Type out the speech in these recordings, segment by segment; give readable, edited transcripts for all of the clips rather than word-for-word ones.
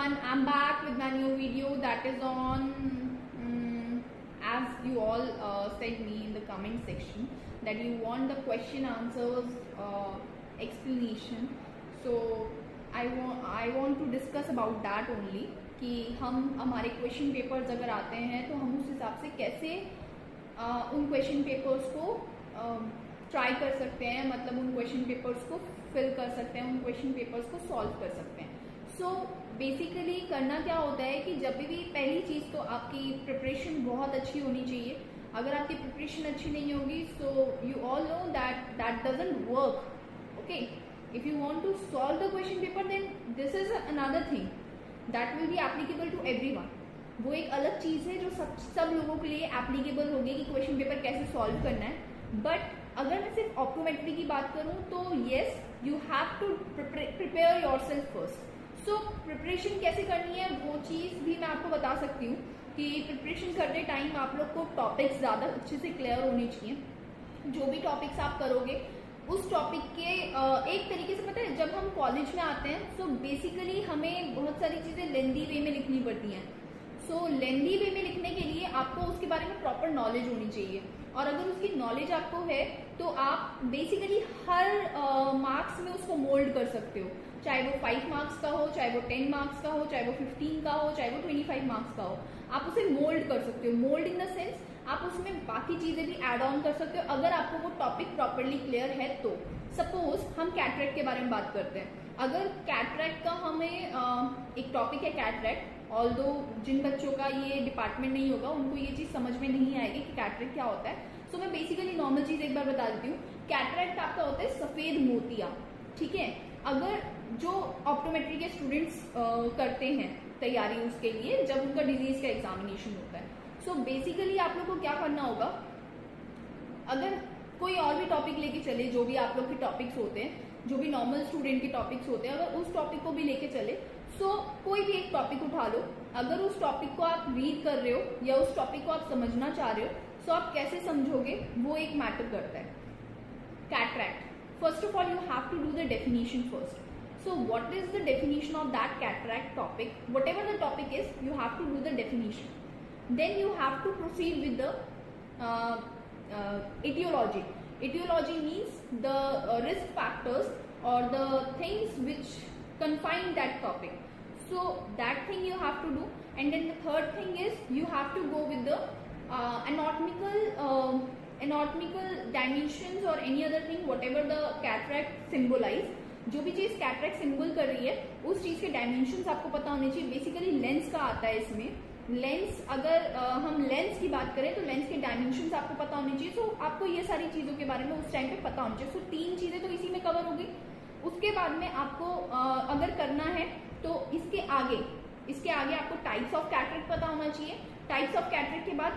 everyone, I'm back with my new video that is on as you all said me in the comment section that you want the question answers explanation. So I want to discuss about that only कि हम हमारे question papers अगर आते हैं तो हम उस हिसाब से कैसे उन क्वेश्चन पेपर्स को ट्राई कर सकते हैं, मतलब उन क्वेश्चन पेपर्स को फिल कर सकते हैं, उन क्वेश्चन पेपर्स को सॉल्व कर सकते हैं. सो बेसिकली करना क्या होता है कि जब भी पहली चीज़ तो आपकी प्रिपरेशन बहुत अच्छी होनी चाहिए. अगर आपकी प्रिपरेशन अच्छी नहीं होगी so you all know that doesn't work. Okay, if you want to solve the question paper then this is another thing that will be applicable to everyone. वो एक अलग चीज़ है जो सब लोगों के लिए एप्लीकेबल होगी कि क्वेश्चन पेपर कैसे सॉल्व करना है. बट अगर मैं सिर्फ ऑप्टोमेट्री की बात करूं तो yes, you have to prepare yourself first. So preparation कैसे करनी है वो चीज़ भी मैं आपको बता सकती हूँ कि प्रिपरेशन करते टाइम आप लोग को टॉपिक्स ज़्यादा अच्छे से क्लियर होने चाहिए. जो भी टॉपिक्स आप करोगे उस टॉपिक के एक तरीके से, पता है जब हम कॉलेज में आते हैं सो बेसिकली हमें बहुत सारी चीज़ें लेंदी वे में लिखनी पड़ती हैं. सो लेंदी वे में लिखने के लिए आपको उसके बारे में प्रॉपर नॉलेज होनी चाहिए, और अगर उसकी नॉलेज आपको है तो आप बेसिकली हर मार्क्स में उसको मोल्ड कर सकते हो. चाहे वो 5 मार्क्स का हो, चाहे वो 10 मार्क्स का हो, चाहे वो 15 का हो, चाहे वो 25 मार्क्स का हो, आप उसे मोल्ड कर सकते हो. मोल्ड इन द सेंस आप उसमें बाकी चीज़ें भी ऐड ऑन कर सकते हो अगर आपको वो टॉपिक प्रॉपरली क्लियर है. तो सपोज हम कैटरेक्ट के बारे में बात करते हैं. अगर कैटरेक्ट का हमें एक टॉपिक है कैटरेक्ट, ऑल्दो जिन बच्चों का ये डिपार्टमेंट नहीं होगा उनको ये चीज़ समझ में नहीं आएगी कि कैटरेक्ट क्या होता है. सो मैं बेसिकली नॉर्मल चीज़ एक बार बता देती हूँ. कैटरेक्ट आपका होता है सफ़ेद मोतिया. ठीक है, अगर जो ऑप्टोमेट्री के स्टूडेंट्स करते हैं तैयारी उसके लिए जब उनका डिजीज का एग्जामिनेशन होता है, सो बेसिकली आप लोग को क्या करना होगा, अगर कोई और भी टॉपिक लेके चले, जो भी आप लोग के टॉपिक्स होते हैं, जो भी नॉर्मल स्टूडेंट के टॉपिक्स होते हैं, अगर उस टॉपिक को भी लेके चले सो कोई भी एक टॉपिक उठा लो. अगर उस टॉपिक को आप रीड कर रहे हो या उस टॉपिक को आप समझना चाह रहे हो सो आप कैसे समझोगे वो एक मैटर करता है. Cataract, first of all you have to do the definition first. So what is the definition of that cataract topic? Whatever the topic is, you have to do the definition. Then you have to proceed with the etiology. Etiology means the risk factors or the things which confine that topic. So that thing you have to do. And then the third thing is you have to go with the anatomical dimensions or any other thing whatever the cataract symbolize. जो भी चीज़ cataract symbol कर रही है उस चीज़ के dimensions आपको पता होने चाहिए. बेसिकली लेंस का आता है इसमें. लेंस, अगर हम लेंस की बात करें तो लेंस के डायमेंशंस आपको पता होने चाहिए. सो आपको ये सारी चीज़ों के बारे में उस टाइम पे पता होना चाहिए. सो 3 चीज़ें तो इसी में कवर होगी. उसके बाद में आपको अगर करना है तो इसके आगे आपको टाइप्स ऑफ कैटरेक्ट पता होना चाहिए. टाइप्स ऑफ कैटरेक्ट के बाद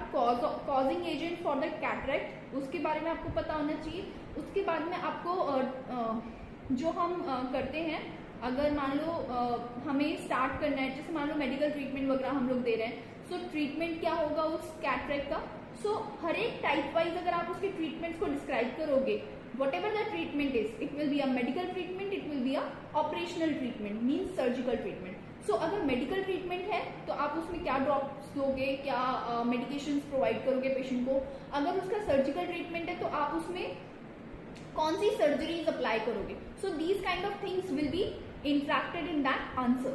causing agent for the cataract उसके बारे में आपको पता होना चाहिए. उसके बाद में आपको जो हम करते हैं, अगर मान लो हमें स्टार्ट करना है, जैसे मान लो मेडिकल ट्रीटमेंट वगैरह हम लोग दे रहे हैं, सो ट्रीटमेंट क्या होगा उस कैटरेक्ट का. सो हर एक टाइप वाइज अगर आप उसके ट्रीटमेंट्स को डिस्क्राइब करोगे, whatever the treatment is, it will be a medical treatment, it will be a operational treatment, means surgical treatment. So अगर मेडिकल ट्रीटमेंट है तो आप उसमें क्या ड्रॉप्स दोगे, क्या मेडिकेशंस प्रोवाइड करोगे पेशेंट को. अगर उसका सर्जिकल ट्रीटमेंट है तो आप उसमें कौन सी सर्जरीज अप्लाई करोगे. So these kind of things will be interacted in that answer.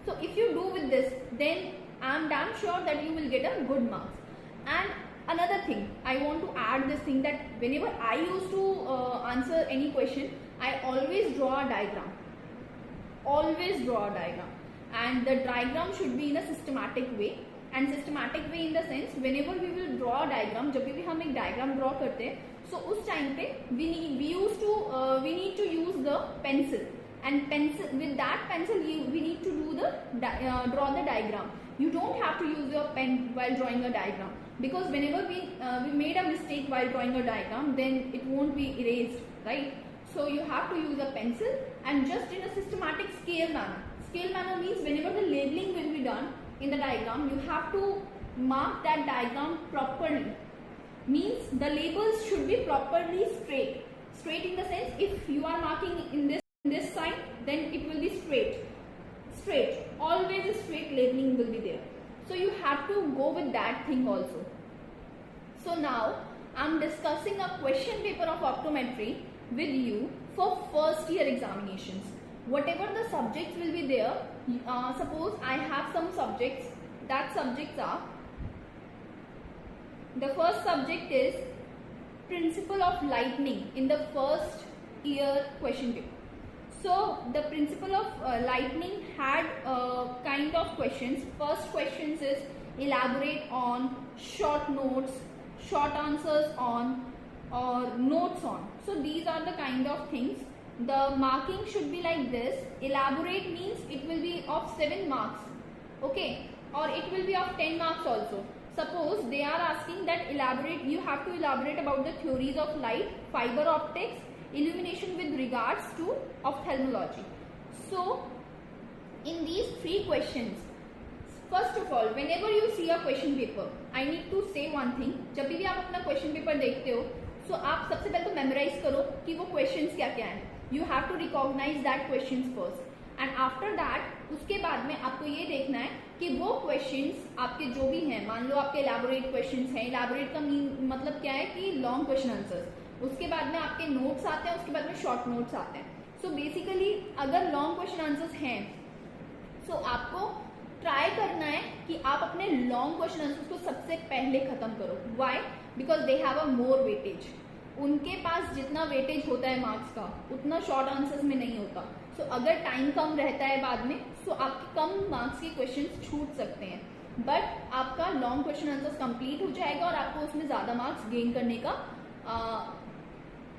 So if you do with this then I am damn sure that you will get a good marks. And another thing I want to add this thing that whenever I used to answer any question, I always draw a diagram. And the diagram should be in a systematic way. And systematic way in the sense whenever we will draw a diagram, जब भी हम एक diagram draw करते हैं, so उस time पे we need to use the pencil. And pencil, with that pencil we need to do draw the diagram. You don't have to use your pen while drawing a diagram, because whenever we made a mistake while drawing a diagram, then it won't be erased, right? So you have to use a pencil and just in a systematic scale manner. Scale manner means whenever the labeling will be done in the diagram, you have to mark that diagram properly. Means the labels should be properly straight. Straight in the sense, if you are marking in this side, then it will be straight. straight, always straight labeling will be there. So you have to go with that thing also. So now I'm discussing a question paper of optometry with you for first year examinations. Whatever the subjects will be there, suppose I have some subjects, that subjects are, the first subject is principle of lightning in the first year question paper. So the principle of lightning had kind of questions. First questions is elaborate on, short notes, short answers on, or notes on. So these are the kind of things. The marking should be like this. Elaborate means it will be of 7 marks, okay, or it will be of 10 marks also. Suppose they are asking that elaborate, you have to elaborate about the theories of light, fiber optics, illumination with regards to ophthalmology. So in these 3 questions, first of all, whenever you see a question paper, I need to say one thing. जब भी आप अपना question paper देखते हो, so आप सबसे पहले तो memorize करो कि वो questions क्या क्या हैं. You have to recognize that questions first. And after that, उसके बाद में आपको ये देखना है कि वो questions आपके जो भी हैं, मान लो आपके elaborate questions हैं. Elaborate का मतलब क्या है कि long question answers. उसके बाद में आपके नोट्स आते हैं, उसके बाद में शॉर्ट नोट्स आते हैं. सो बेसिकली अगर लॉन्ग क्वेश्चन आंसर्स हैं, सो आपको ट्राई करना है कि आप अपने लॉन्ग क्वेश्चन आंसर्स को सबसे पहले खत्म करो. Why? Because they have a more weightage. उनके पास जितना वेटेज होता है मार्क्स का, उतना शॉर्ट आंसर्स में नहीं होता. सो अगर टाइम कम रहता है बाद में, सो आपके कम मार्क्स के क्वेश्चन छूट सकते हैं, बट आपका लॉन्ग क्वेश्चन आंसर्स कंप्लीट हो जाएगा और आपको उसमें ज्यादा मार्क्स गेन करने का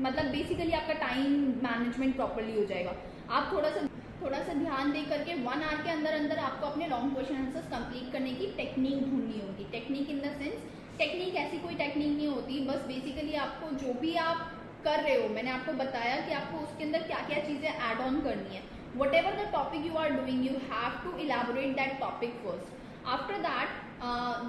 मतलब बेसिकली आपका टाइम मैनेजमेंट प्रॉपर्ली हो जाएगा. आप थोड़ा सा ध्यान दे करके 1 आवर के अंदर अंदर आपको अपने लॉन्ग क्वेश्चन आंसर्स कंप्लीट करने की टेक्निक ढूंढनी होगी. Technique in the sense, technique ऐसी कोई टेक्निक नहीं होती, बस बेसिकली आपको जो भी आप कर रहे हो, मैंने आपको बताया कि आपको उसके अंदर क्या क्या चीजें ऐड ऑन करनी है. Whatever the topic you are doing, you have to elaborate that topic first. After that,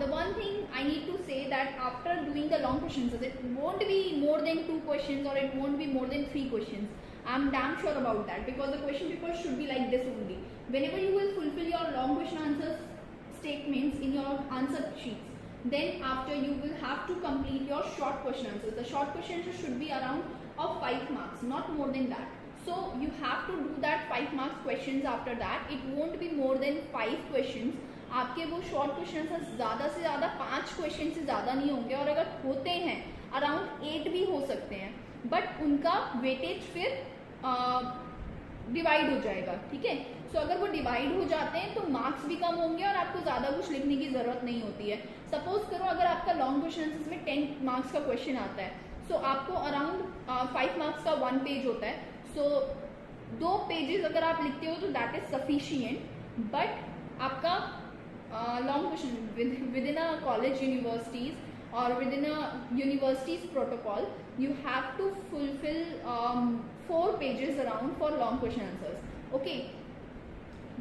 the one thing I need to say that after doing the long questions, it won't be more than 2 questions or it won't be more than 3 questions. I'm damn sure about that, because the question paper should be like this only. Whenever you will fulfill your long question answers statements in your answer sheets, then after you will have to complete your short question answers. The short question answers should be around of 5 marks, not more than that. So you have to do that 5 marks questions. After that, it won't be more than 5 questions. आपके वो short question ज़्यादा से ज़्यादा 5 question से ज़्यादा नहीं होंगे, और अगर होते हैं अराउंड 8 भी हो सकते हैं, बट उनका वेटेज फिर डिवाइड हो जाएगा. ठीक है. सो अगर वो डिवाइड हो जाते हैं तो मार्क्स भी कम होंगे और आपको ज़्यादा कुछ लिखने की ज़रूरत नहीं होती है. सपोज करो अगर आपका लॉन्ग क्वेश्चन आंसर्स में 10 मार्क्स का क्वेश्चन आता है, सो आपको अराउंड 5 मार्क्स का 1 पेज होता है. सो 2 पेजेस अगर आप लिखते हो तो दैट इज सफिशियंट. बट आपका long question within a college universities or within a university's protocol, you have to fulfill 4 pages around for long question answers. Okay,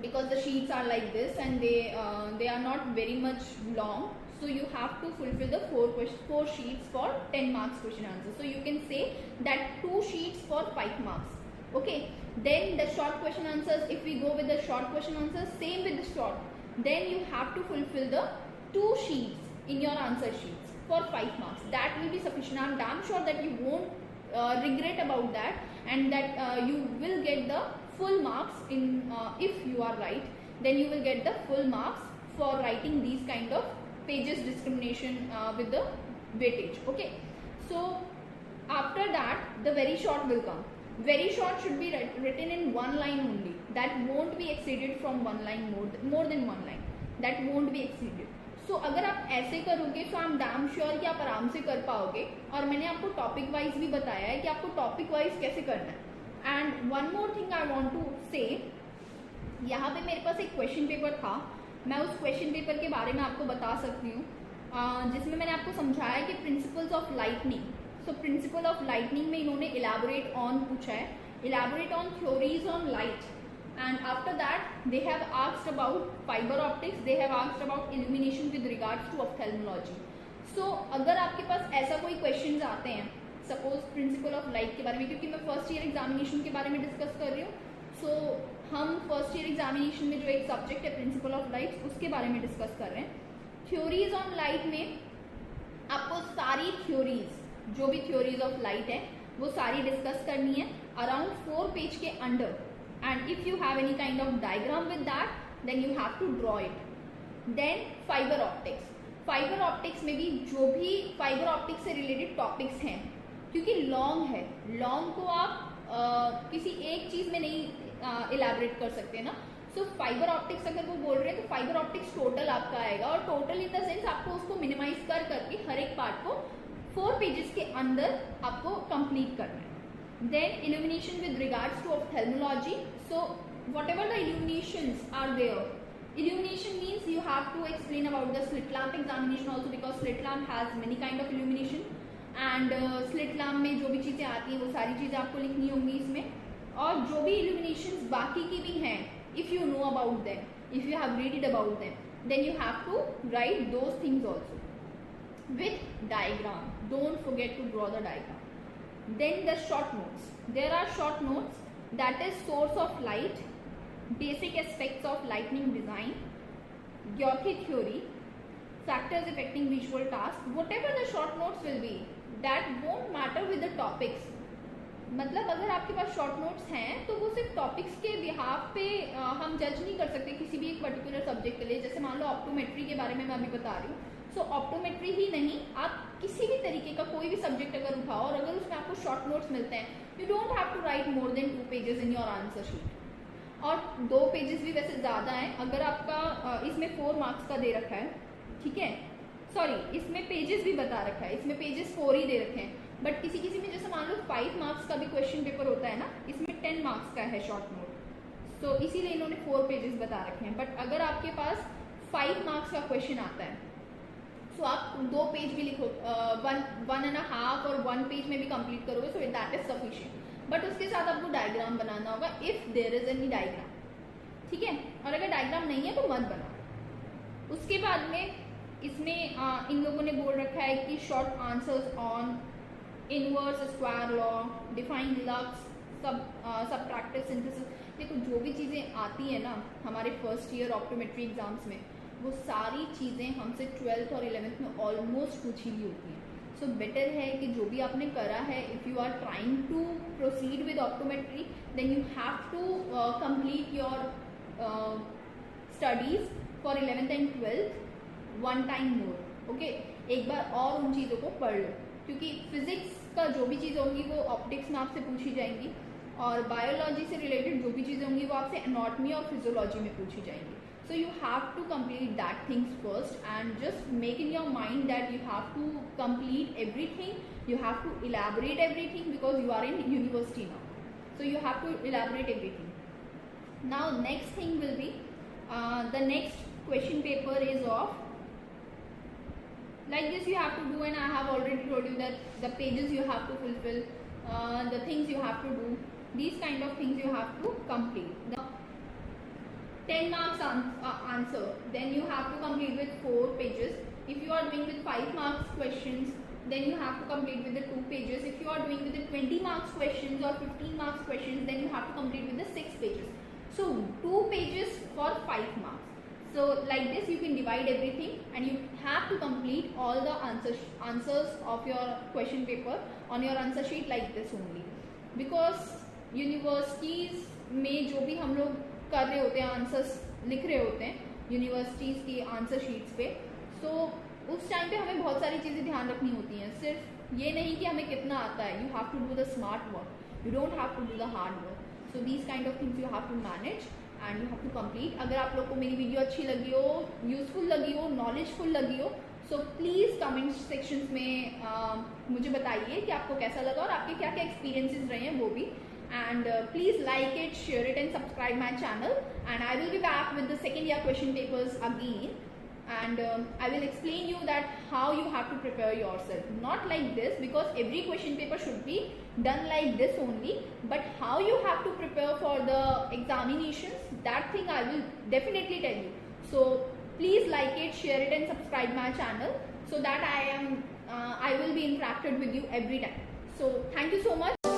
because the sheets are like this and they are not very much long, so you have to fulfill the 4 sheets for 10 marks question answers. So you can say that 2 sheets for 5 marks. Okay, then the short question answers, if we go with the short question answers, same with the short, then you have to fulfill the 2 sheets in your answer sheets for 5 marks. That will be sufficient. I'm damn sure that you won't regret about that, and that you will get the full marks in if you are right, then you will get the full marks for writing these kind of pages discrimination with the weightage. Okay, so after that the very short will come. Very short should be written in 1 line only. That won't be exceeded from 1 line, more than 1 line. That won't be exceeded. So अगर आप ऐसे करोगे तो I'm damn sure कि आप आराम से कर पाओगे. और मैंने आपको टॉपिक वाइज भी बताया है कि आपको टॉपिक वाइज कैसे करना है. And one more thing I want to say, यहाँ पे मेरे पास एक क्वेश्चन पेपर था, मैं उस क्वेश्चन पेपर के बारे में आपको बता सकती हूँ, जिसमें मैंने आपको समझाया कि principles of lightning. So principle of lightning में इन्होंने इलैबोरेट ऑन पूछा है, elaborate on theories on light, and after that they have asked about fibre optics, they have asked about illumination with regards to ophthalmology. So अगर आपके पास ऐसा कोई questions आते हैं, सपोज प्रिंसिपल ऑफ लाइट के बारे में, क्योंकि मैं फर्स्ट ईयर एग्जामिनेशन के बारे में डिस्कस कर रही हूँ, सो हम फर्स्ट ईयर एग्जामिनेशन में जो एक सब्जेक्ट है प्रिंसिपल ऑफ लाइट, उसके बारे में डिस्कस कर रहे हैं। थ्योरीज ऑन लाइट में आपको सारी थ्योरीज, जो भी थ्योरीज ऑफ लाइट है वो सारी डिस्कस करनी है अराउंड 4 पेज के under, and if you have any kind of diagram with that then you have to draw it. Then fibre optics, fibre optics में भी जो भी फाइबर ऑप्टिक्स से रिलेटेड टॉपिक्स हैं, क्योंकि लॉन्ग है, लॉन्ग को आप किसी एक चीज में नहीं इलेबरेट कर सकते ना। सो फाइबर ऑप्टिक्स अगर वो बोल रहे हैं तो फाइबर ऑप्टिक्स टोटल आपका आएगा, और टोटल इन द सेंस आपको उसको मिनिमाइज कर करके हर एक पार्ट को 4 पेजेस के अंदर आपको कंप्लीट करना है। Then illumination with regards to ophthalmology, so whatever the illuminations are there, illumination means you have to explain about the slit lamp examination also, because slit lamp has many kind of illumination, and slit lamp में जो भी चीजें आती हैं वो सारी चीजें आपको लिखनी होंगी इसमें, और जो भी illuminations बाकी की भी हैं, if you know about them, if you have read it about them, then you have to write those things also with diagram. Don't forget to draw the diagram. Then the short notes, there are short notes, that is source of light, basic aspects of lightning design, Gaussian theory, factors affecting visual task. Whatever the short notes will be, that won't matter with the topics. मतलब अगर आपके पास short notes हैं तो वो सिर्फ topics के behalf पे हम जज नहीं कर सकते किसी भी एक पर्टिकुलर सब्जेक्ट के लिए। जैसे मान लो ऑप्टोमेट्री के बारे में मैं अभी बता रही हूँ, सो ऑप्टोमेट्री ही नहीं, आप किसी भी तरीके का कोई भी सब्जेक्ट अगर उठाओ और अगर उसमें आपको शॉर्ट नोट्स मिलते हैं, you don't have to write more than 2 pages in your answer sheet, और 2 पेजेस भी वैसे ज़्यादा हैं। अगर आपका इसमें 4 मार्क्स का दे रखा है, ठीक है, सॉरी इसमें पेजेस भी बता रखा है, इसमें पेजेस 4 ही दे रखे हैं, बट किसी किसी में जैसे मान लो 5 मार्क्स का भी क्वेश्चन पेपर होता है ना, इसमें 10 मार्क्स का है शॉर्ट नोट, तो इसीलिए इन्होंने 4 पेजेस बता रखे हैं। बट अगर आपके पास 5 मार्क्स का क्वेश्चन आता है, सो आप 2 पेज भी लिखो, 1.5 और 1 पेज में भी कंप्लीट करोगे, so that is sufficient. But उसके साथ आपको डायग्राम बनाना होगा, if there is any diagram, ठीक है, और अगर डायग्राम नहीं है तो मत बनाओ। उसके बाद में इसमें इन लोगों ने बोल रखा है कि short answers on inverse square law, define lux, subtractive synthesis. देखो जो भी चीज़ें आती हैं ना हमारे फर्स्ट ईयर ऑप्टोमेट्री एग्जाम्स में, वो सारी चीज़ें हमसे 12th और 11th में ऑलमोस्ट पूछी हुई होती हैं। सो बेटर है कि जो भी आपने करा है, if you are trying to proceed with optometry, then you have to complete your studies for 11th and 12th 1 time more, okay. एक बार और उन चीज़ों को पढ़ लो, क्योंकि फिजिक्स का जो भी चीज़ होंगी वो ऑप्टिक्स में आपसे पूछी जाएंगी, और बायोलॉजी से रिलेटेड जो भी चीज़ें होंगी वो आपसे एनाटॉमी और फिजियोलॉजी में पूछी जाएंगी। So you have to complete that things first, and just make in your mind that you have to complete everything, you have to elaborate everything, because you are in university now, so you have to elaborate everything. Now next thing will be the next question paper is of like this you have to do, and I have already told you that the pages you have to fulfill, the things you have to do, these kind of things you have to complete. The 10 marks answer, then you have to complete with 4 pages. If you are doing with 5 marks questions, then you have to complete with the 2 pages. If you are doing with the 20 marks questions or 15 marks questions, then you have to complete with the 6 pages. So 2 pages for 5 marks. So like this you can divide everything, and you have to complete all the answers of your question paper on your answer sheet like this only, because universities में जो भी हम लोग कर रहे होते हैं, answers लिख रहे होते हैं यूनिवर्सिटीज़ की आंसर शीट्स पे, सो उस टाइम पे हमें बहुत सारी चीज़ें ध्यान रखनी होती हैं। सिर्फ ये नहीं कि हमें कितना आता है, you have to do the smart work, you don't have to do the hard work. So these kind of things you have to manage and you have to complete. अगर आप लोग को मेरी वीडियो अच्छी लगी हो, यूजफुल लगी हो, नॉलेजफुल लगी हो, सो प्लीज़ कमेंट सेक्शंस में मुझे बताइए कि आपको कैसा लगा और आपके क्या क्या एक्सपीरियंसेस रहे हैं वो भी। And please like it, share it and subscribe my channel, and I will be back with the second year question papers again, and I will explain you that how you have to prepare yourself, not like this, because every question paper should be done like this only, but how you have to prepare for the examinations, that thing I will definitely tell you. So please like it, share it and subscribe my channel, so that I will be interacted with you every time. So thank you so much.